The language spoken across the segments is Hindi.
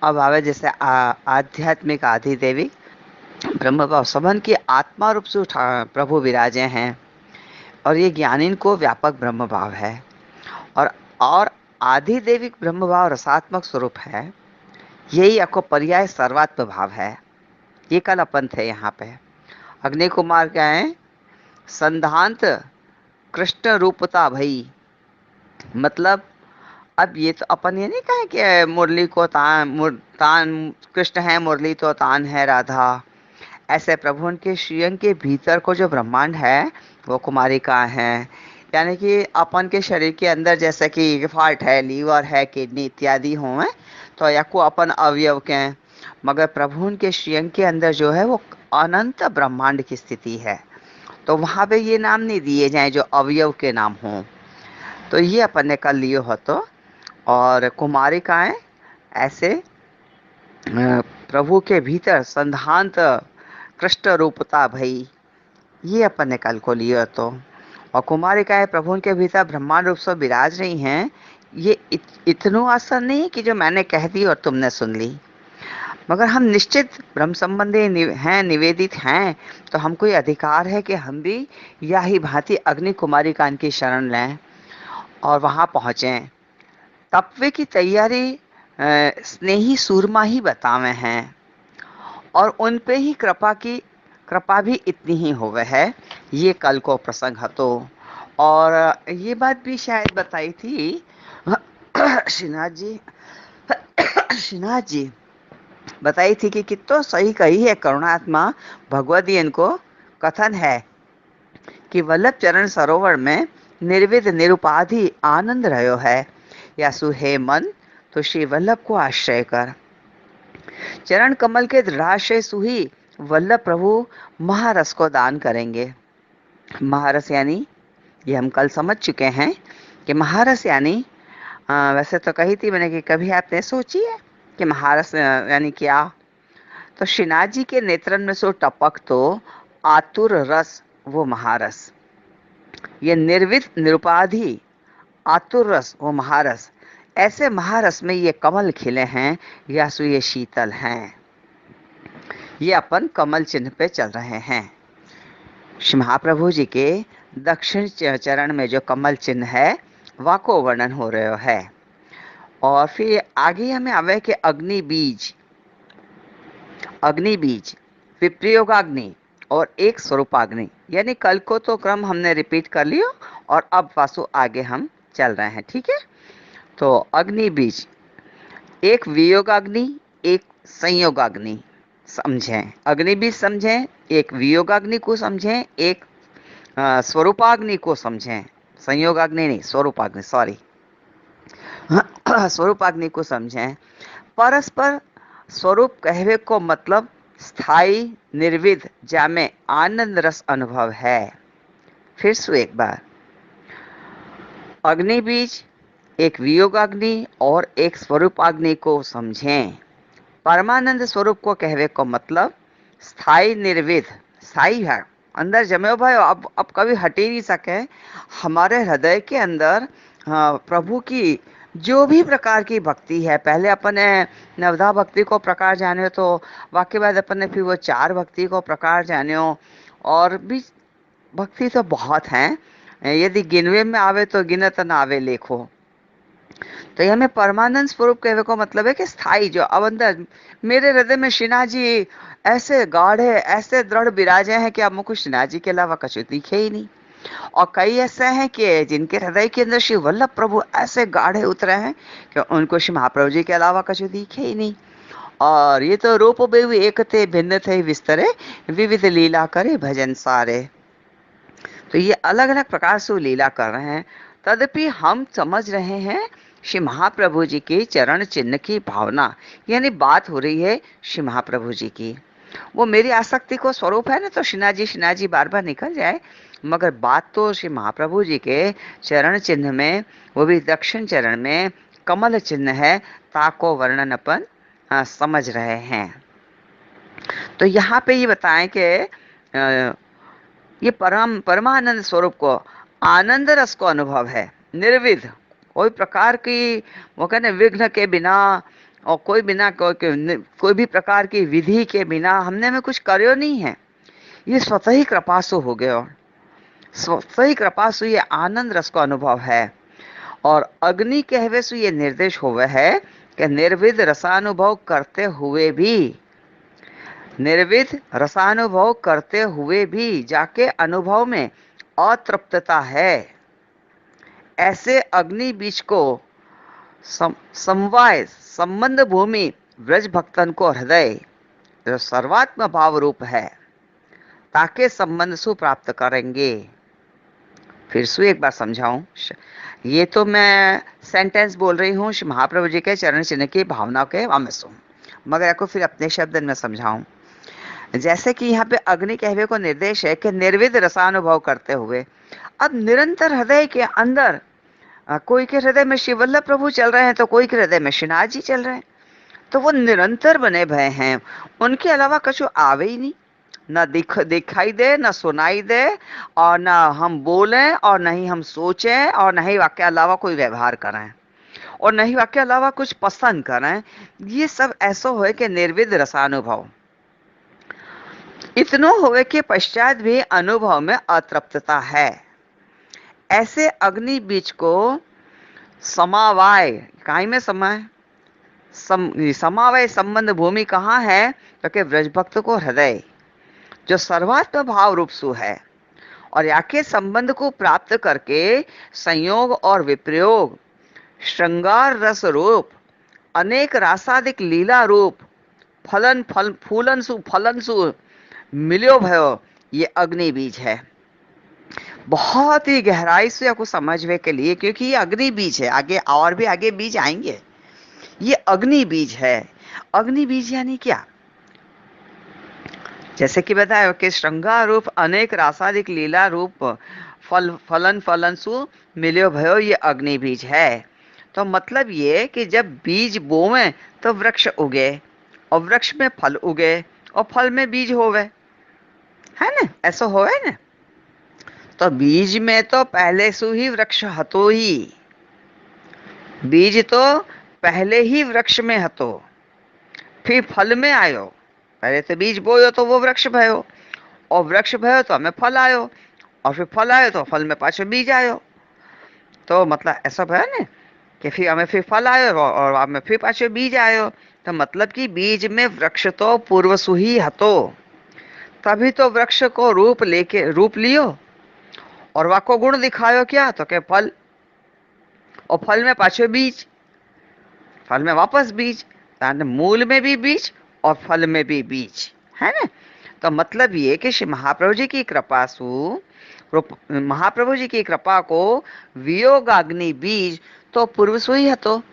अब आवे जैसे आध्यात्मिक आदि देवी ब्रह्म भाव सबन की आत्मा रूप से प्रभु विराजे हैं, और ये ज्ञानिन को व्यापक ब्रह्म भाव है। और आदि देविक ब्रह्म भाव रसात्मक स्वरूप है। यही आपको पर्याय सर्वात्म भाव है। ये कल अपन थे यहाँ पे। अग्नि कुमार क्या है? संधांत कृष्ण रूपता भई। मतलब अब ये तो अपन ये नहीं कहे कि मुरली को तान कृष्ण है, मुरली तो तान है राधा। ऐसे प्रभु उनके श्रीअंग के भीतर को जो ब्रह्मांड है वो कुमारिका है। यानी कि अपन के शरीर के अंदर जैसे कि हार्ट है, लीवर है, किडनी इत्यादि हो, तो या को अपन अवयव के हैं, मगर प्रभु उनके श्रीअंग के अंदर जो है वो अनंत ब्रह्मांड की स्थिति है। तो वहां पे ये नाम नहीं दिए जाए जो अवयव के नाम हो। तो ये अपन ने कर लियो हो। तो और कुमारिकाएं ऐसे प्रभु के भीतर संधांत कृष्ण रूपता भई, ये अपन ने कल को लियो। तो और कुमारिकाएं प्रभु के भीतर ब्रह्मांड रूप से विराज रही हैं। ये इतनो आसान नहीं कि जो मैंने कह दी और तुमने सुन ली, मगर हम निश्चित ब्रह्म संबंधी हैं, निवेदित हैं। तो हमको ये अधिकार है कि हम भी या ही भांति अग्नि कुमारिका की शरण लें और वहां पहुंचे। तपवे की तैयारी स्नेही सूरमा ही बतावे हैं, और उन पे ही कृपा भी इतनी ही होवे है। ये कल को प्रसंग हतो। और ये बात भी शायद बताई थी श्रीनाथ जी। श्रीनाथ जी बताई थी कि कितो सही कही है करुणात्मा भगवती इनको कथन है कि वल्लभ चरण सरोवर में निर्विध निरुपाधि आनंद रहो है। या सुहे मन तो श्री वल्लभ को आश्रय कर। चरण कमल के दृढ़ाश्रय सुही वल्लभ प्रभु महारस को दान करेंगे। महारस यानी ये हम कल समझ चुके हैं कि महारस यानी वैसे तो कही थी मैंने कि कभी आपने सोची है कि महारस यानी क्या? तो श्रीनाथ जी के नेत्रन में सो टपक तो आतुर रस, वो महारस। ये निर्विध निरुपाधि आतुर रस, वो महारस। ऐसे महारस में ये कमल खिले हैं या सो ये शीतल हैं। ये अपन कमल चिन्ह पे चल रहे हैं। श्री महाप्रभु जी के दक्षिण चरण में जो कमल चिन्ह है वाको वर्णन हो रहा है। और फिर आगे हमें आवे कि अग्नि बीज, विप्रयोगाग्नि और एक स्वरूपाग्नि। यानी कल को तो क्रम हमने रिपीट कर लियो और अब वासु आगे हम चल रहे हैं। ठीक है। तो अग्नि बीज, एक वियोगाग्नि, एक संयोगाग्नि समझें। अग्नि बीज समझें, एक वियोगाग्नि को समझें, एक स्वरूपाग्नि को समझें। संयोगाग्नि नहीं, स्वरूपाग्नि, सॉरी। स्वरूपाग्नि को समझें। परस्पर स्वरूप कहवे को मतलब स्थाई निर्विध जामे आनंद रस अनुभव है। फिर से एक बार, अग्नि बीज, एक वियोगाग्नि और एक स्वरूपाग्नि को समझें। परमानंद स्वरूप को कहवे को मतलब स्थाई निर्विध, स्थाई है, अंदर जमे भाई, अब कभी हट ही नहीं सके। हमारे हृदय के अंदर प्रभु की जो भी प्रकार की भक्ति है, पहले अपन ने नवधा भक्ति को प्रकार जाने, तो वाक्य बाद अपन ने फिर वो चार भक्ति को प्रकार जाने, और भी भक्ति तो बहुत हैं। यदि गिनवे में आवे तो गिनत न आवे लेखो। तो यह में परमानंद स्वरूप कहने को मतलब है कि स्थाई, जो अब अंदर मेरे हृदय में श्रीनाथ जी ऐसे गाढ़े, ऐसे दृढ़ विराजे हैं कि अब मुझको श्रीनाथ जी के अलावा कुछ दिखे ही नहीं। और कई ऐसे हैं कि जिनके हृदय के अंदर श्री वल्लभ प्रभु ऐसे गाढ़े उतरे हैं कि उनको श्री महाप्रभु जी के अलावा कुछ दिखे ही नहीं। और ये तो रूप बेहु एक थे भिन्न थे विस्तरे, विविध लीला करे भजन सारे। तो ये अलग अलग प्रकार से वो लीला कर रहे हैं। तदपि हम समझ रहे हैं श्री महाप्रभु जी के चरण चिन्ह की भावना, यानी बात हो रही है श्री महाप्रभु जी की। वो मेरी आसक्ति को स्वरूप है ना, तो श्रीनाथ जी बार बार निकल जाए, मगर बात तो श्री महाप्रभु जी के चरण चिन्ह में, वो भी दक्षिण चरण में कमल चिन्ह है, ताको वर्णन अपन समझ रहे हैं। तो यहाँ पे ये बताएं कि ये परमानंद स्वरूप को, आनंद रस को अनुभव है, निर्विध, कोई प्रकार की वो कहने विघ्न के बिना, और कोई भी प्रकार की विधि के बिना हमने में कुछ कार्यो नहीं है। ये स्वतः ही कृपासु हो गए, और स्वतः ही कृपासु ये आनंद रस का अनुभव है। और अग्नि कहवे सु ये निर्देश होवे है कि निर्विध रसानुभव करते हुए भी, निर्विध रसानुभव करते हुए भी जाके अनुभव में अतृप्तता है। ऐसे अग्नि बीज को समवाय संबंध भूमि ब्रज भक्तन को हृदय जो सर्वात्म भाव रूप है ताके संबंध सु प्राप्त करेंगे। फिर से एक बार समझाऊं, ये तो मैं सेंटेंस बोल रही हूँ महाप्रभु जी के चरण चिन्ह की भावना के वामसों, मगर आपको फिर अपने शब्द में समझाऊं। जैसे कि यहाँ पे अग्नि कहवे को निर्देश है कि निर्विध रसानुभव करते हुए, अब निरंतर हृदय के अंदर कोई के हृदय में श्री वल्लभ प्रभु चल रहे हैं तो कोई के हृदय में श्रीनाथ जी चल रहे हैं, तो वो निरंतर बने भय हैं, उनके अलावा कछु आवे ही नहीं, ना दिखाई दे, ना सुनाई दे, और ना हम बोलें, और ना ही हम सोचें, और ना ही वाक्य अलावा कोई व्यवहार करें, और ना ही वाक्य अलावा कुछ पसंद करें। ये सब ऐसा हो कि निर्विध रसानुभव इतनो होवे के पश्चात भी अनुभव में अतृप्तता है। ऐसे अग्नि बीज को समावाय, काई में समय समावय संबंध भूमि कहाँ है, तो कि ब्रज भक्त को हृदय जो सर्वात्म भाव रूप सु है, और याके संबंध को प्राप्त करके संयोग और विप्रयोग श्रृंगार रस रूप अनेक रासादिक लीला रूप फलन सु मिलो भयो, ये अग्नि बीज है। बहुत ही गहराई से आपको समझने के लिए, क्योंकि ये अग्नि बीज है, आगे और भी आगे बीज आएंगे। ये अग्नि बीज है। अग्नि बीज यानी क्या, जैसे कि बताया कि श्रृंगार रूप अनेक रासादिक लीला रूप फलन सु मिलो भयो, ये अग्नि बीज है। तो मतलब ये कि जब बीज बोवे तो वृक्ष उगे, और वृक्ष में फल उगे, और फल में बीज होवे, है ना, ऐसा होवे ना। तो बीज में तो पहले से ही वृक्ष हतो ही, बीज तो पहले ही वृक्ष में हतो, फिर फल में आयो। पहले तो बीज बोयो तो वो वृक्ष भयो, और वृक्ष भयो तो हमें फल आयो, और फिर फल आयो तो फल में पाछो बीज आयो। तो मतलब ऐसा भयो ना कि फिर हमें फिर फल आयो, और हमें फिर पाछो बीज आयो। तो मतलब कि बीज में वृक्ष तो पूर्व सु ही हतो, तभी तो वृक्ष को रूप लियो, और वाको गुण दिखायो क्या, तो के फल, और फल में पाछो बीज, फल में वापस बीज, मूल में भी बीज और फल में भी बीज, है ना। तो मतलब ये कि श्री महाप्रभु जी की कृपा सु, महाप्रभु जी की कृपा को वियोगाग्नि बीज तो पूर्व सु ही हतो।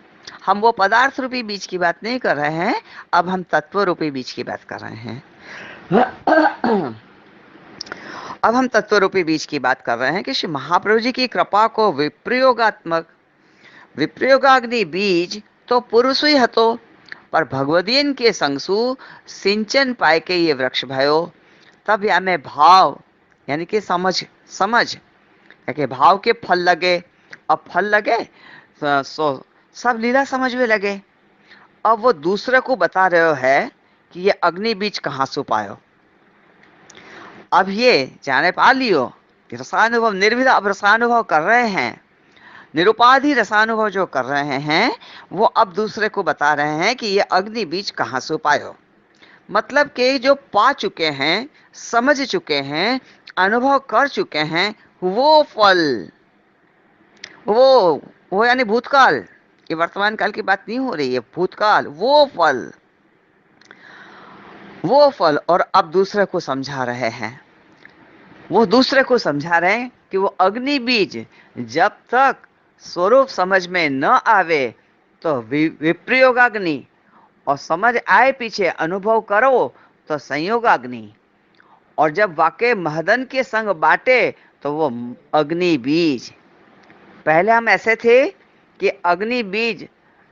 हम वो पदार्थ रूपी बीज की बात नहीं कर रहे हैं, अब हम तत्व रूपी बीज की बात कर रहे हैं। अब हम तत्व रूपी बीज की बात कर रहे हैं कि श्री महाप्रभु जी की कृपा को विप्रयोगाग्नि बीज तो पूर्व सु ही हतो, पर भगवदीन के संगसु सिंचन पाए के ये वृक्ष भयो। तब या में भाव यानी कि समझ कि भाव के फल लगे, अब फल लगे सो सब लीला समझ में लगे। अब वो दूसरे को बता रहे है कि ये अग्नि बीज कहाँ से पायो। अब ये जाने पा लियो कि रसानुभव निर्विध अब रसानुभव कर रहे हैं, निरुपाधि रसानुभव जो कर रहे हैं, वो अब दूसरे को बता रहे हैं कि ये अग्नि बीज कहाँ से पायो। मतलब कि जो पा चुके हैं, समझ चुके हैं, अनुभव कर चुके हैं, वो फल, वो यानी भूतकाल, ये वर्तमान काल की बात नहीं हो रही है, भूतकाल, वो फल और अब दूसरे को समझा रहे हैं। वो दूसरे को समझा रहे हैं कि वो अग्नि बीज जब तक स्वरूप समझ में न आवे तो विप्रयोगाग्नि, और समझ आए पीछे अनुभव करो तो संयोगाग्नि, और जब वाकई महदन के संग बाटे तो वो अग्नि बीज। पहले हम ऐसे थे कि अग्नि बीज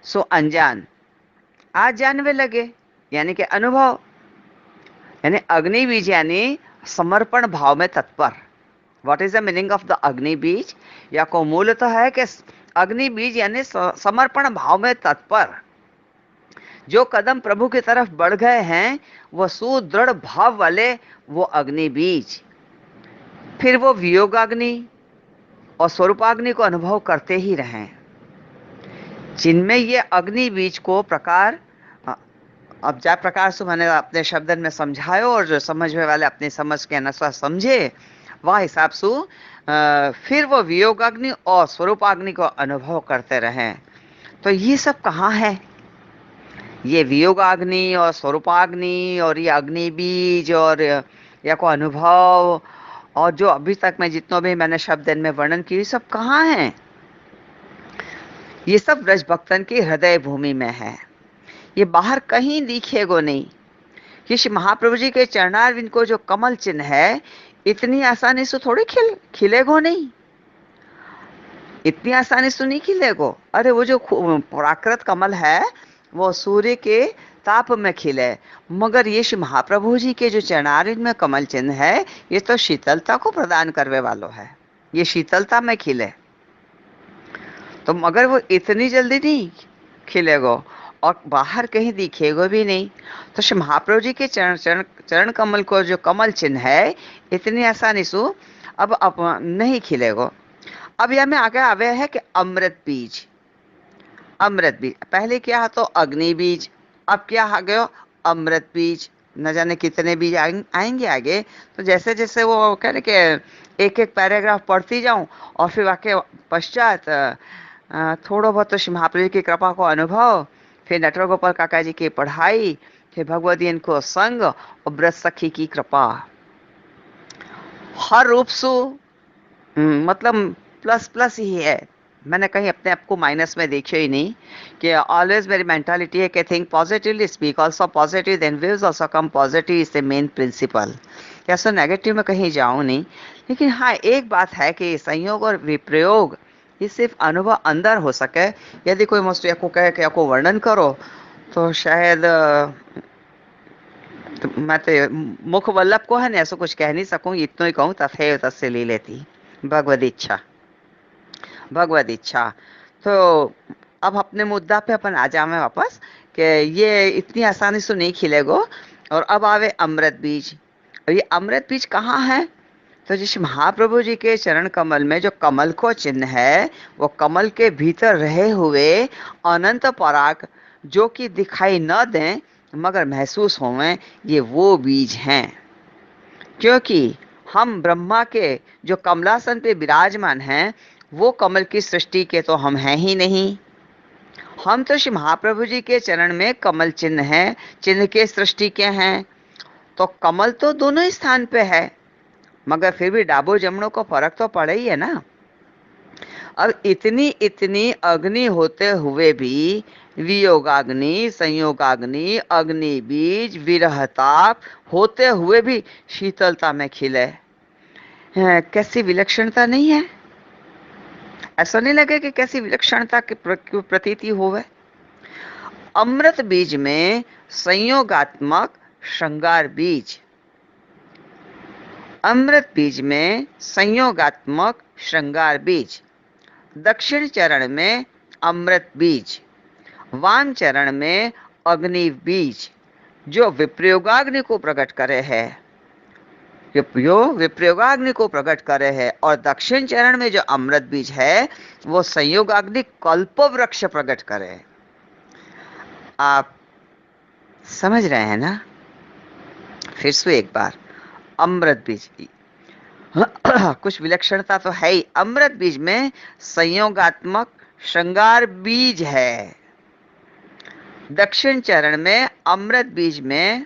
सो अनजान, आज जानवे लगे, यानी कि अनुभव, यानी अग्नि बीज यानी समर्पण भाव में तत्पर। What is the meaning of the अग्नि बीज, या को मूल तो है कि अग्नि बीज यानी समर्पण भाव में तत्पर। जो कदम प्रभु की तरफ बढ़ गए हैं वो सुदृढ़ भाव वाले वो अग्नि बीज, फिर वो वियोगाग्नि और स्वरूपाग्नि को अनुभव करते ही रहें, जिनमें ये अग्नि बीज को प्रकार, अब जा प्रकार से मैंने अपने शब्दन में समझायो और जो समझने वाले अपनी समझ के अनुसार समझे वह हिसाब से फिर वो वियोगाग्नि और स्वरूपाग्नि को अनुभव करते रहें। तो ये सब कहाँ है? ये वियोगाग्नि और स्वरूपाग्नि और ये अग्नि बीज और या को अनुभव और जो अभी तक मैं जितनों भी मैंने शब्द में वर्णन किए सब कहाँ हैं? ये सब ब्रज भक्तन की हृदय भूमि में है, ये बाहर कहीं दिखेगो नहीं। ये श्री महाप्रभु जी के चरणारविंद को जो कमल चिन्ह है इतनी आसानी से थोड़ी खिलेगो नहीं, इतनी आसानी से नहीं खिलेगो। अरे वो जो प्राकृत कमल है वो सूर्य के ताप में खिले, मगर ये श्री महाप्रभु जी के जो चरणारविंद में कमल चिन्ह है ये तो शीतलता को प्रदान करने वालों है, ये शीतलता में खिले, तो मगर वो इतनी जल्दी नहीं खिलेगो और बाहर कहीं दिखेगा भी नहीं। तो श्री महाप्रभु जी के चरण कमल को जो कमल चिन्ह है इतनी आसानी से अब नहीं खिलेगा। अब यह में आगे आवे है कि अमृत बीज, अमृत बीज पहले क्या तो अग्नि बीज, अब क्या आ गया अमृत बीज। न जाने कितने बीज आएंगे आगे। तो जैसे जैसे वो कह रहे कि एक एक पैराग्राफ पढ़ती जाऊं और फिर वाक्य पश्चात थोड़ा बहुत तो महाप्रभु की कृपा को अनुभव, फिर नटवर गोपाल काका जी की पढ़ाई, फिर भगवदीन को संग और ब्रज सखी की कृपा, हर रूप से मतलब प्लस प्लस ही है। मैंने कहीं अपने आप को माइनस में देखा ही नहीं कि ऑलवेज मेरी मेंटालिटी है कि think positively, speak also positive, then wills also come positive is the main principle. ऐसा नेगेटिव में कहीं जाऊं नहीं। लेकिन हाँ एक बात है कि संयोग और विप्रयोग ये सिर्फ अनुभव अंदर हो सके। यदि कोई मुझसे को कहे कि आपको वर्णन करो तो शायद तो मैं तो मुख वल्लभ को है ना ऐसा कुछ कह नहीं सकूं, इतना ही कहूं तथे तस्य ले लेती भगवद इच्छा, भगवद इच्छा। तो अब अपने मुद्दा पे अपन आ जावे वापस कि ये इतनी आसानी से नहीं खिलेगो। और अब आवे अमृत बीज। और ये अमृत बीज कहाँ है? तो जिस महाप्रभु जी के चरण कमल में जो कमल को चिन्ह है वो कमल के भीतर रहे हुए अनंत पराग जो कि दिखाई न दें मगर महसूस होवें, ये वो बीज हैं। क्योंकि हम ब्रह्मा के जो कमलासन पे विराजमान हैं वो कमल की सृष्टि के तो हम हैं ही नहीं। हम तो श्री महाप्रभु जी के चरण में कमल चिन्ह है, चिन्ह के सृष्टि के हैं। तो कमल तो दोनों ही स्थान पे है मगर फिर भी डाबो जमनों को फर्क तो पड़ा ही है ना। अब इतनी इतनी अग्नि होते हुए भी वियोगाग्नि, संयोगाग्नि, अग्नि बीज, विरहताप होते हुए भी शीतलता में खिले। कैसी विलक्षणता नहीं है? ऐसा नहीं लगे कि कैसी विलक्षणता की प्रतीति होवे। अमृत बीज में संयोगात्मक श्रृंगार बीज, अमृत बीज में संयोगात्मक श्रृंगार बीज, दक्षिण चरण में अमृत बीज, वाम चरण में अग्नि बीज जो विप्रयोगाग्नि को प्रकट करे है, जो विप्रयोगाग्नि को प्रकट करे है। और दक्षिण चरण में जो अमृत बीज है वो संयोगाग्नि कल्प वृक्ष प्रकट करे। आप समझ रहे हैं ना? फिर से एक बार अमृत बीज कुछ विलक्षणता तो है ही। अमृत बीज में संयोगात्मक श्रृंगार बीज है, दक्षिण चरण में अमृत बीज में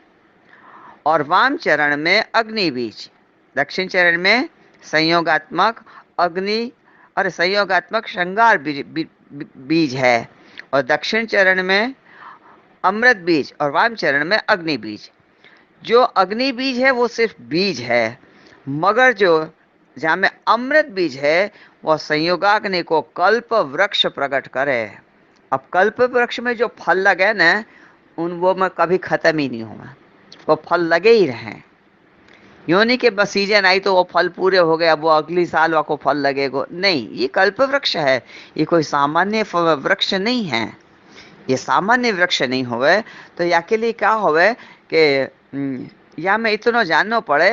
और वाम चरण में अग्नि बीज। दक्षिण चरण में संयोगात्मक अग्नि और संयोगात्मक श्रृंगार बीज है और दक्षिण चरण में अमृत बीज और वाम चरण में अग्नि बीज। जो अग्नि बीज है वो सिर्फ बीज है, मगर जो जहां में अमृत बीज है वह संयोगाग्नि को कल्प वृक्ष प्रकट करे। अब कल्प वृक्ष में जो फल लगे ना उन वो में कभी खत्म ही नहीं होगा, वो फल लगे ही रहे। यूं नहीं कि बस सीजन आई तो वो फल पूरे हो गए अब वो अगली साल वो फल लगेगा, नहीं। ये कल्प वृक्ष है, ये कोई सामान्य वृक्ष नहीं है। ये सामान्य वृक्ष नहीं होवे तो या के लिए क्या होवे कि या में इतना जानना पड़े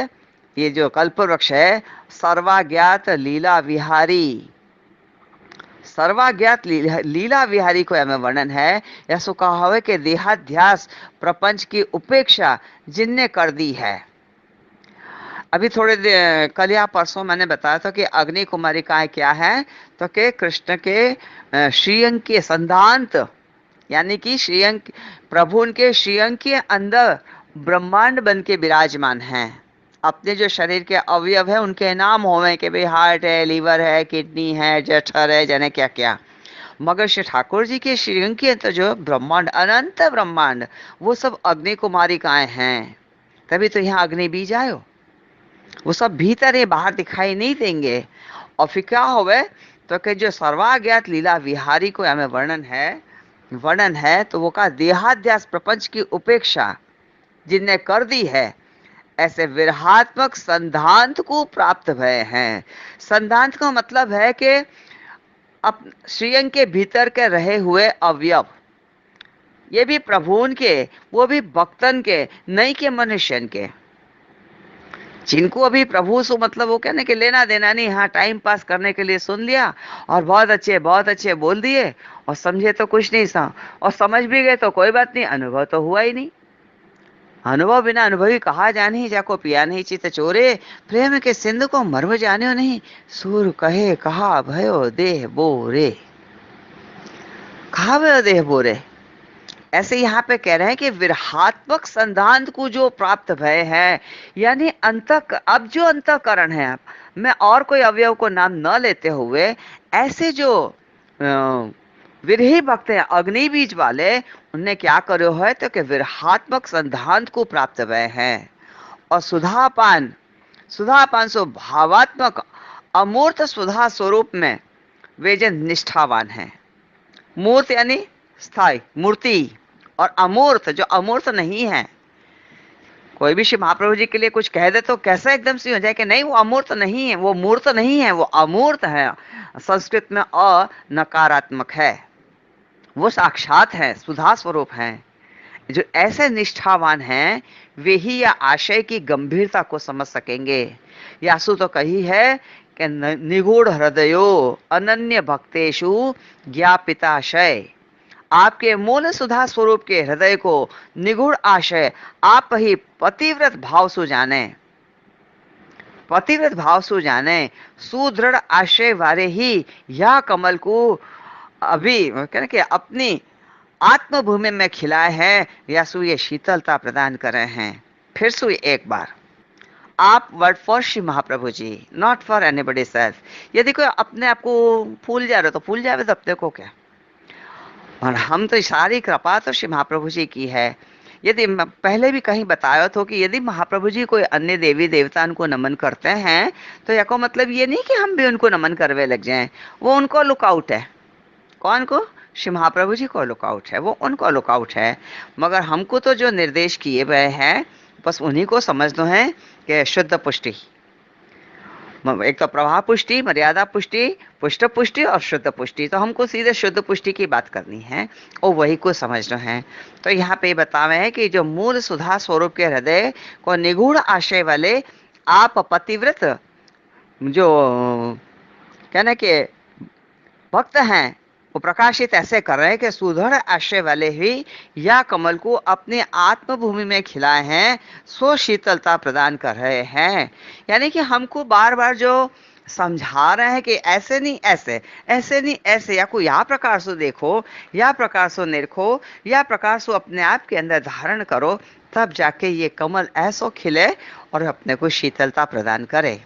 ये जो कल्प वृक्ष है सर्वाज्ञात लीला विहारी, सर्वाज्ञात लीला विहारी को हमें वर्णन है। ऐसा कहा है कि देहाध्यास प्रपंच की उपेक्षा जिनने कर दी है। अभी थोड़े कल या परसों मैंने बताया था कि अग्नि कुमारिकाएं क्या है, तो के कृष्ण के श्रीअंग के संधांत यानी कि श्रीअंग प्रभु उनके श्रीअंग के अंदर ब्रह्मांड बन के विराजमान हैं। अपने जो शरीर के अवयव है उनके नाम होवे कि भाई हार्ट है, लीवर है, किडनी है, जठर है, जाने क्या क्या, मगर श्री ठाकुर जी के श्रीअंग के अंदर जो ब्रह्मांड अनंत ब्रह्मांड वो सब अग्नि कुमारिकाएं हैं। तभी तो यहाँ अग्नि बीज आयो, वो सब भीतर है, बाहर दिखाई नहीं देंगे। और फिर क्या होवे तो कि जो सर्वाज्ञात लीला विहारी को हमें वर्णन है तो वो का देहाध्यास प्रपंच की उपेक्षा जिनने कर दी है ऐसे विरहात्मक संधांत को प्राप्त भय हैं। संधांत का मतलब है कि अब श्रीअंग के भीतर के रहे हुए अवयव ये भी प्रभुन के, वो भी भक्तन के, नहीं के मनुष्यन के, जिनको अभी प्रभु से मतलब वो कहने के लेना देना नहीं, हाँ टाइम पास करने के लिए सुन लिया और बहुत अच्छे बोल दिए और समझे तो कुछ नहीं सा, और समझ भी गए तो कोई बात नहीं, अनुभव तो हुआ ही नहीं। अनुभव बिना अनुभवी कहा जाने, जाको पिया नहीं चित चोरे, प्रेम के सिंधु को मर्म जाने नहीं, सूर कहे कहा भयो देह बोरे, कहा भयो देह बोरे। ऐसे यहाँ पे कह रहे हैं कि विरहात्मक संधांत को जो प्राप्त भय है, यानी अब जो अंतःकरण है, मैं और कोई अवयव को नाम न लेते हुए ऐसे जो विरही भक्त हैं अग्नि बीज वाले, उनने क्या करो है तो कि विरहात्मक संधांत को प्राप्त भय हैं। और सुधापान सो भावात्मक अमूर्त सुधा स्वरूप में वे जन निष्ठावान हैं। मूर्त यानी स्थायी मूर्ति, और अमूर्त जो अमूर्त नहीं है। कोई भी श्री महाप्रभु जी के लिए कुछ कह दे तो कैसा एकदम से हो जाए कि नहीं वो अमूर्त नहीं है, वो मूर्त नहीं है, वो अमूर्त है। संस्कृत में अ नकारात्मक है, वो साक्षात है, सुधा स्वरूप है। जो ऐसे निष्ठावान हैं वे ही या आशय की गंभीरता को समझ सकेंगे। यासु तो कही है कि निगूढ़ हृदयो अनन्य भक्तेषु ज्ञापिताशय, आपके मूल सुधा स्वरूप के हृदय को निगूढ़ आशय आप ही पतिव्रत भाव सु जाने, पतिव्रत भाव सु जाने, सुदृढ़ आशय वाले ही यह कमल को अभी कहने के अपनी आत्मभूमि में खिलाए हैं, या सु ये शीतलता प्रदान कर रहे हैं। फिर सु एक बार आप word for Shri Mahaprabhu ji, not for anybody self. यदि कोई अपने आप को भूल जा रहे तो भूल जावे, तो अपने को क्या। और हम तो सारी कृपा तो श्री महाप्रभु जी की है। यदि पहले भी कहीं बताया तो कि यदि महाप्रभु जी कोई अन्य देवी देवता को नमन करते हैं तो या को मतलब ये नहीं कि हम भी उनको नमन करवे लग जाएं, वो उनको लुकआउट है। कौन को? श्री महाप्रभु जी को लुकआउट है, वो उनको लुकआउट है। मगर हमको तो जो निर्देश किए गए हैं बस उन्हीं को समझना है कि शुद्ध पुष्टि, एक तो प्रवाह पुष्टि, मर्यादा पुष्टि, पुष्ट पुष्टि और शुद्ध पुष्टि। तो हमको सीधे शुद्ध पुष्टि की बात करनी है और वही को समझना है। तो यहाँ पे बतावे हैं कि जो मूल सुधा स्वरूप के हृदय को निगूढ़ आशय वाले आप पतिव्रत जो कहने के भक्त हैं वो प्रकाशित ऐसे कर रहे हैं कि सुदृढ़ आशय वाले ही या कमल को अपने आत्मभूमि में खिलाए हैं, सो शीतलता प्रदान कर रहे हैं। यानी कि हमको बार बार जो समझा रहे हैं कि ऐसे नहीं ऐसे, ऐसे नहीं ऐसे, या कोई या प्रकार से देखो, या प्रकार से निरखो, या प्रकार से अपने आप के अंदर धारण करो, तब जाके ये कमल ऐसो खिले और अपने को शीतलता प्रदान करे।